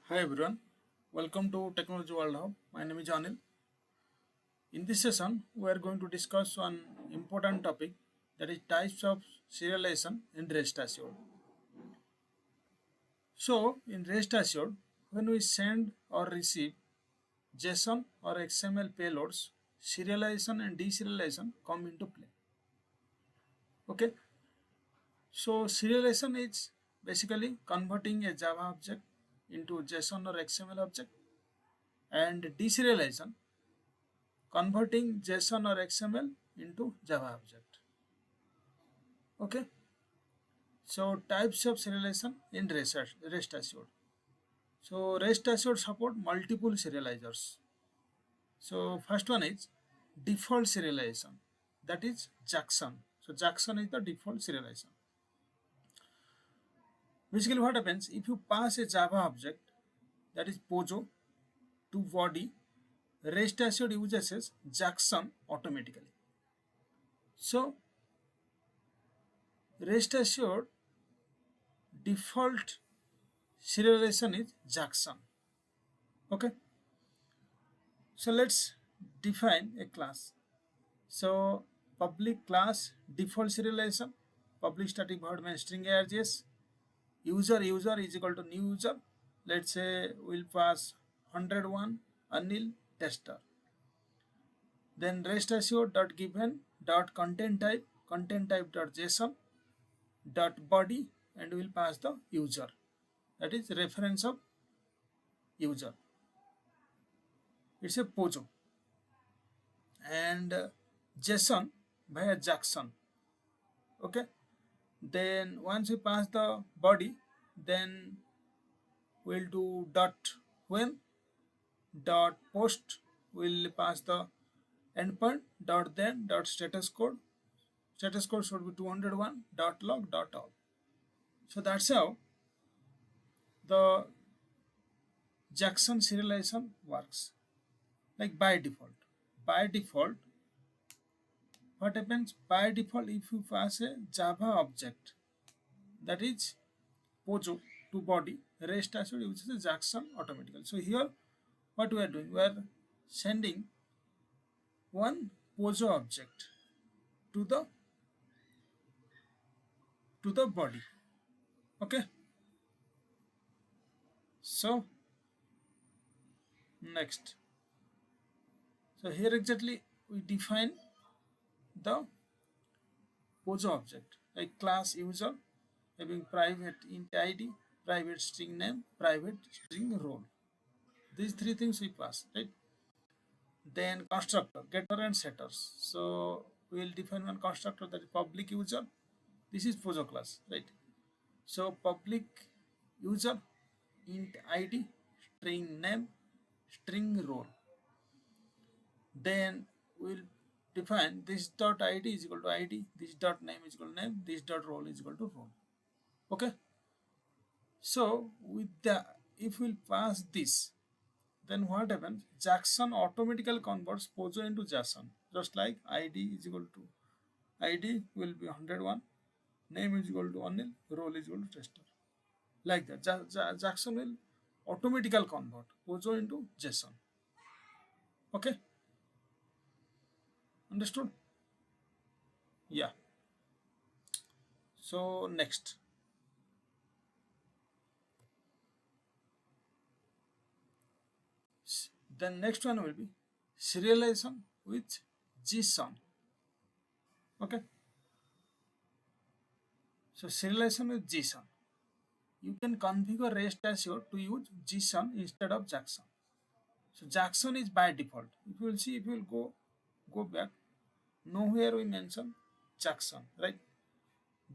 Hi everyone, welcome to Technology World Hub. My name is Anil. In this session, we are going to discuss one important topic, that is types of serialization in Restassured. So, in Restassured, when we send or receive JSON or XML payloads, serialization and deserialization come into play. Okay, so serialization is basically converting a Java object into JSON or XML object, and deserialization converting JSON or XML into Java object. Okay, so types of serialization in Restassured. So Restassured support multiple serializers. So first one is default serialization, that is Jackson. So Jackson is the default serialization. Basically what happens, if you pass a Java object, that is POJO, to body, Restassured uses Jackson automatically. So Restassured default serialization is Jackson. Okay, so let's define a class. So public class default serialization, public static void main string args, user is equal to new user. Let's say we'll pass 101 Anil tester. Then rest assured dot given dot content type dot JSON dot body, and we'll pass the user, that is reference of user. It's a POJO, and JSON via Jackson. Okay, then once we pass the body, then we'll do dot when dot post, we'll pass the endpoint dot then dot status code should be 201 dot log dot all. So that's how the Jackson serialization works, like by default. What happens by default, if you pass a Java object, that is POJO, to body, Restassured uses a Jackson automatically. So here what we are doing, we are sending one POJO object to the body. Okay, so next, so here exactly we define the POJO object, like class user having private int id, private string name, private string role. These three things we pass, right? Then constructor, getter and setters. So we will define one constructor, that is public user. This is POJO class, right? So public user, int id, string name, string role. Then we'll define this dot id is equal to id, this dot name is equal to name, this dot role is equal to role. Okay, so with the, if we'll pass this, then what happens, Jackson automatically converts POJO into JSON, just like id is equal to id will be 101, name is equal to Anil, role is equal to tester. Like that, Jackson will automatically convert POJO into JSON. Okay, understood? Yeah. So next, the next one will be serialization with Gson. Okay, so serialization with Gson, you can configure Restassured to use Gson instead of Jackson. So Jackson is by default. If you will see, if you will go back, nowhere we mention Jackson, right?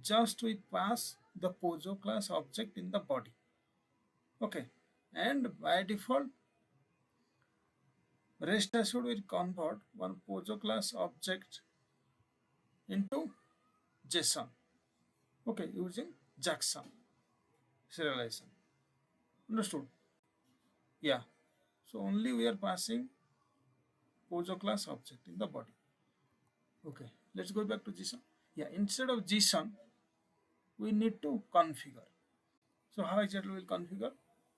Just we pass the POJO class object in the body. Okay, and by default, Restassured will convert one POJO class object into JSON. Okay, using Jackson serialization. Understood? Yeah. So only we are passing POJO class object in the body. Okay, let's go back to JSON. Yeah, instead of JSON, we need to configure. So how exactly we'll configure?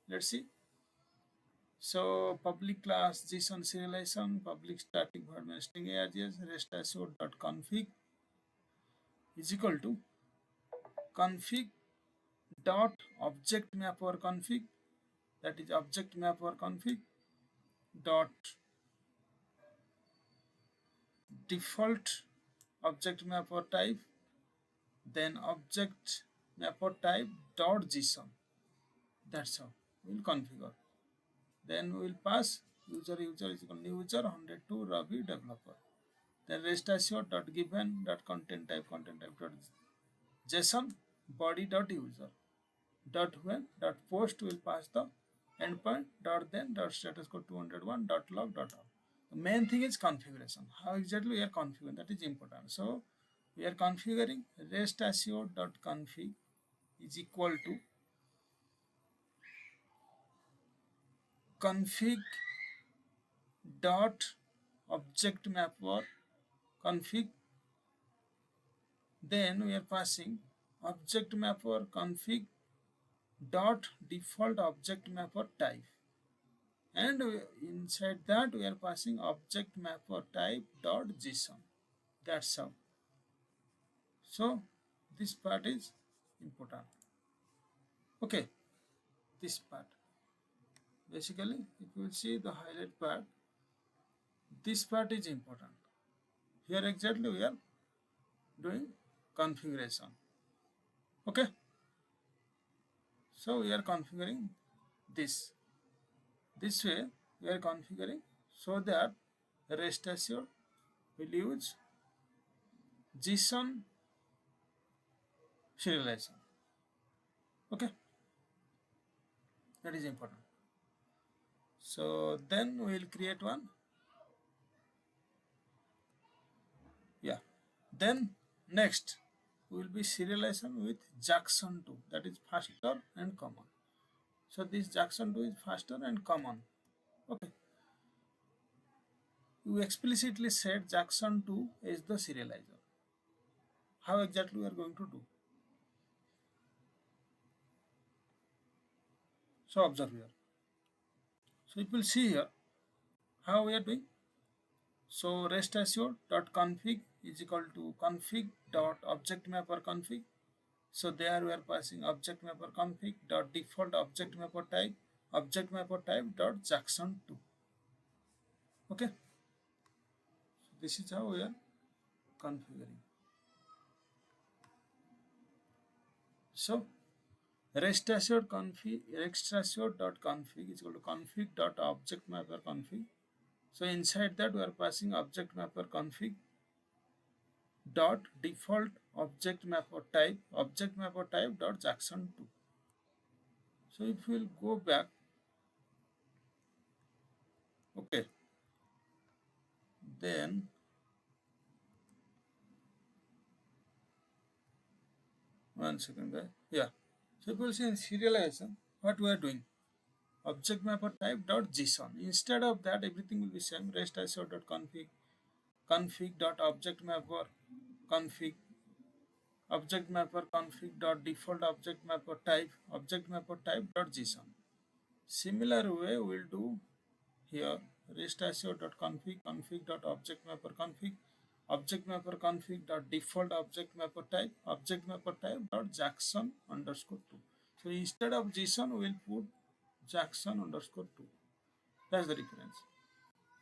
Let's see. So public class JSON serialization, public static void main string args restassured.config is equal to config dot object mapper config, that is object mapper config dot default object mapper type, then object mapper type dot JSON. That's how we'll configure. Then we will pass user is equal to new user 102 Ravi developer. Then restassured.given.content type dot JSON body dot user dot when dot post will pass the endpoint dot then dot status code 201 dot log dot all. The main thing is configuration. How exactly we are configuring, that is important. So we are configuring restassured.config is equal to config dot object mapper config, then we are passing object mapper config dot default object mapper type, and inside that we are passing object mapper type dot JSON. That's how. So this part is important. Okay, this part basically, if you see the highlight part, this part is important. Here exactly we are doing configuration. Okay, so we are configuring this way we are configuring, so that rest assured will use JSON serialization. Okay, that is important. So then we will create one. Yeah, then next will be serialization with Jackson 2, that is faster and common. So this Jackson 2 is faster and common. Okay, you explicitly said Jackson 2 is the serializer. How exactly we are going to do? So observe here. So you will see here how we are doing. So restassured.config is equal to config.objectMapper config. So there we are passing objectMapper config dot default objectMapper type objectMapper type dot Jackson2. Okay, so this is how we are configuring. So restassured.config is equal to config.objectMapper config. So inside that we are passing objectMapper config dot default object mapper type dot Jackson2. So if we will go back, okay, then one second guys. Yeah, so if we will see in serialization what we are doing, object mapper type dot JSON. Instead of that, everything will be same. Rest assured dot config dot object mapper config config dot default object mapper type dot JSON. Similar way we'll do here. Restassured.config dot object mapper config dot default object mapper type dot Jackson underscore 2. So instead of JSON we'll put Jackson underscore 2. That's the difference.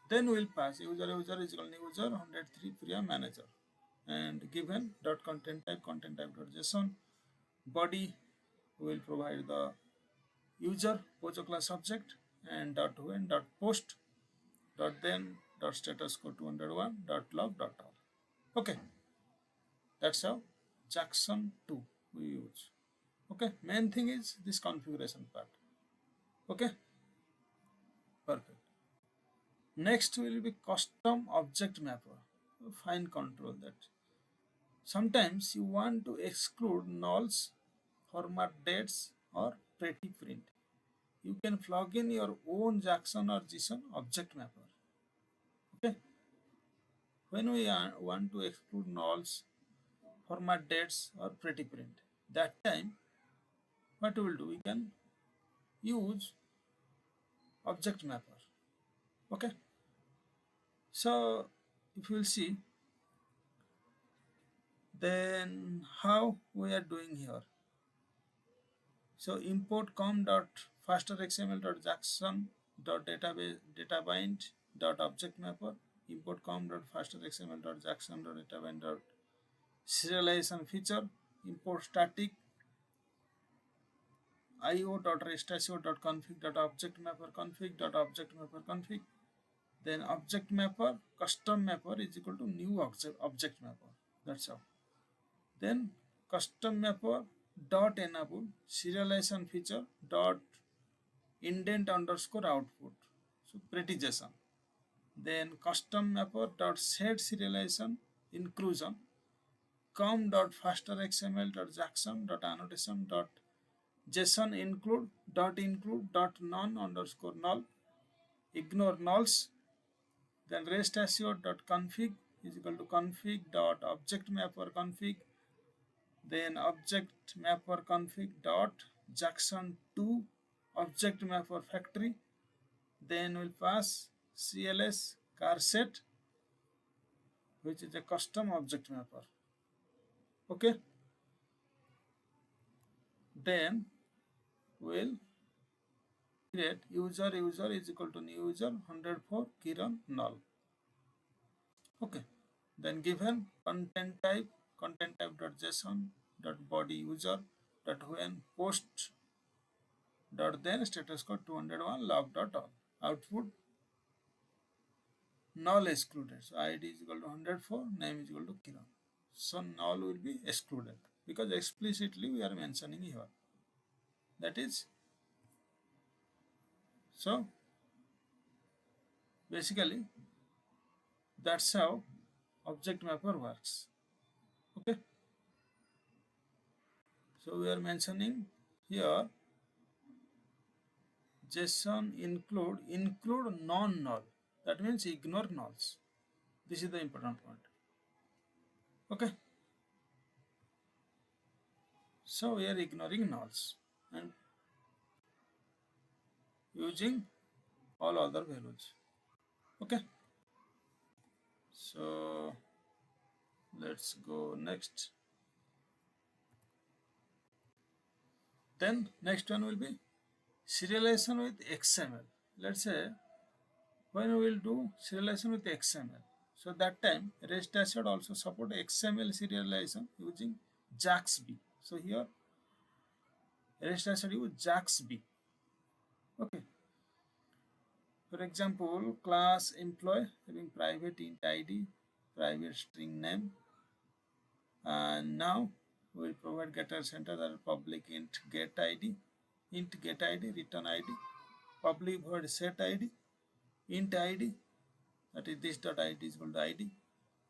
Then we'll pass user is equal to user 103 Priya manager, and given dot content type dot JSON. Body will provide the user POJO class object, and dot when dot post dot then dot status code 201 dot log dot all. Okay, that's how Jackson 2 we use. Okay, main thing is this configuration part. Okay, perfect. Next will be custom object mapper. Fine control that. Sometimes you want to exclude nulls, format dates, or pretty print. You can plug in your own Jackson or JSON object mapper. Okay, when we want to exclude nulls, format dates, or pretty print, that time what we will do, we can use object mapper. Okay, so if you will see, then how we are doing here. So import com.fasterxml.jackson.databind.objectmapper, import com.fasterxml.jackson.databind.serialization feature, import static io.restassured.config.objectmapper.config.objectmapper.config. Then object mapper custom mapper is equal to new object mapper. That's how. Then custom mapper dot enable serialization feature dot indent underscore output. So pretty JSON. Then custom mapper dot set serialization inclusion com dot faster xml dot jackson dot annotation dot JSON include dot none underscore null, ignore nulls. Then restassured dot config is equal to config dot object mapper config. Then object mapper config dot jackson 2 object mapper factory. Then we'll pass cls car set, which is a custom object mapper. Okay, then we'll create user is equal to new user 104 Kiran null. Okay, then given content type dot json dot body user dot when post dot then status code 201 log dot all, output null excluded. So id is equal to 104, name is equal to Kiran. So null will be excluded because explicitly we are mentioning here. That is, so basically that's how object mapper works. Okay, so we are mentioning here JSON include non-null. That means ignore nulls. This is the important point. Okay, so we are ignoring nulls and using all other values. Okay, so let's go next. Then next one will be serialization with XML. Let's say when we will do serialization with XML. So that time Restassured also support XML serialization using JAXB. So here Restassured use JAXB. Okay. For example, class employee having private int ID, private string name, and now we will provide getter center that is public int get ID, return ID, public void set ID, int ID, that is this dot ID is equal to ID.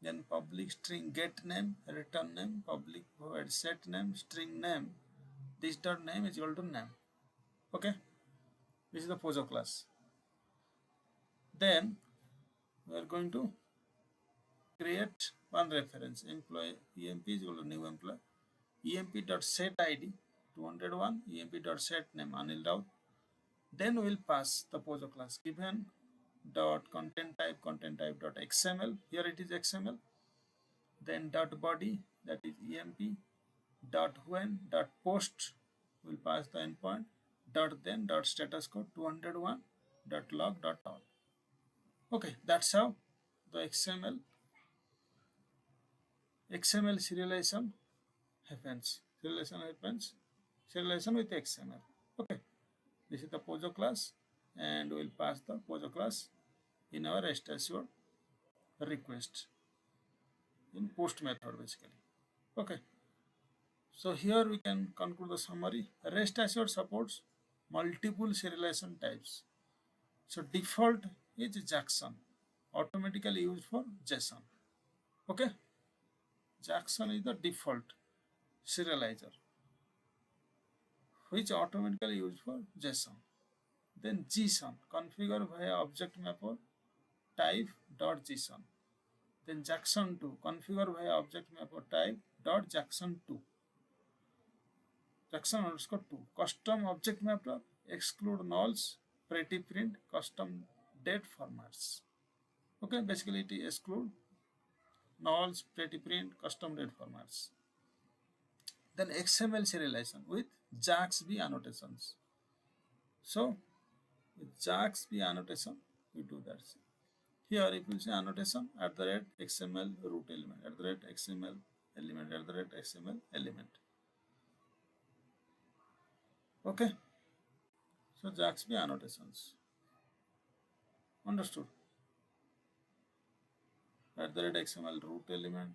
Then public string get name, return name, public void set name, string name, this dot name is equal to name. Okay, this is the POJO class. Then we are going to create one reference employee emp is equal to new employee emp.set id 201 emp.set name Anil Rao. Then we will pass the POJO class given dot content type dot xml, here it is xml. Then dot body, that is emp dot when dot post, will pass the endpoint dot then dot status code 201 dot log dot all. Okay, that's how the xml serialization happens. Serialization with XML. Okay, this is the POJO class, and we'll pass the POJO class in our Restassured request in post method basically. Okay, so here we can conclude the summary. Restassured supports multiple serialization types. So default is JAXN, automatically used for JSON. Okay, JAXN is the default serializer which automatically used for JSON. Then Gson, configure via ObjectMapper type dot Gson. Then Jackson 2, configure via ObjectMapper type dot Jackson 2. Jackson underscore 2. Custom ObjectMapper exclude nulls pretty print custom date formats. Okay, basically it exclude nulls, pretty print, custom date formats. Then XML serialization with JAXB annotations. So with JAXB annotation, we do that. Here, if you see annotation at the rate XML root element, at the rate XML element, at the rate XML element. Okay, so JAXB annotations. Understood? At the rate XML root element,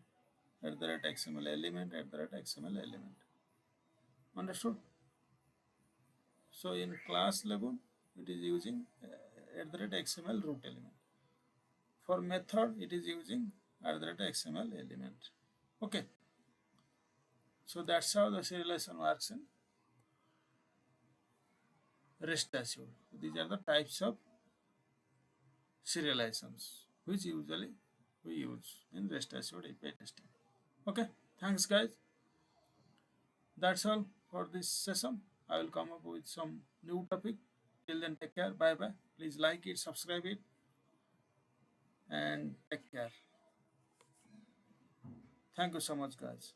at the rate XML element, at the rate XML element. Understood? So in class level, it is using at the rate XML root element. For method, it is using at the rate XML element. Okay. So that's how the serialization works in Restassured. These are the types of serializations which usually we use in Restassured API testing. Okay. Thanks, guys. That's all for this session. I will come up with some new topic. Till then, take care. Bye bye. Please like it, subscribe it, and take care. Thank you so much, guys.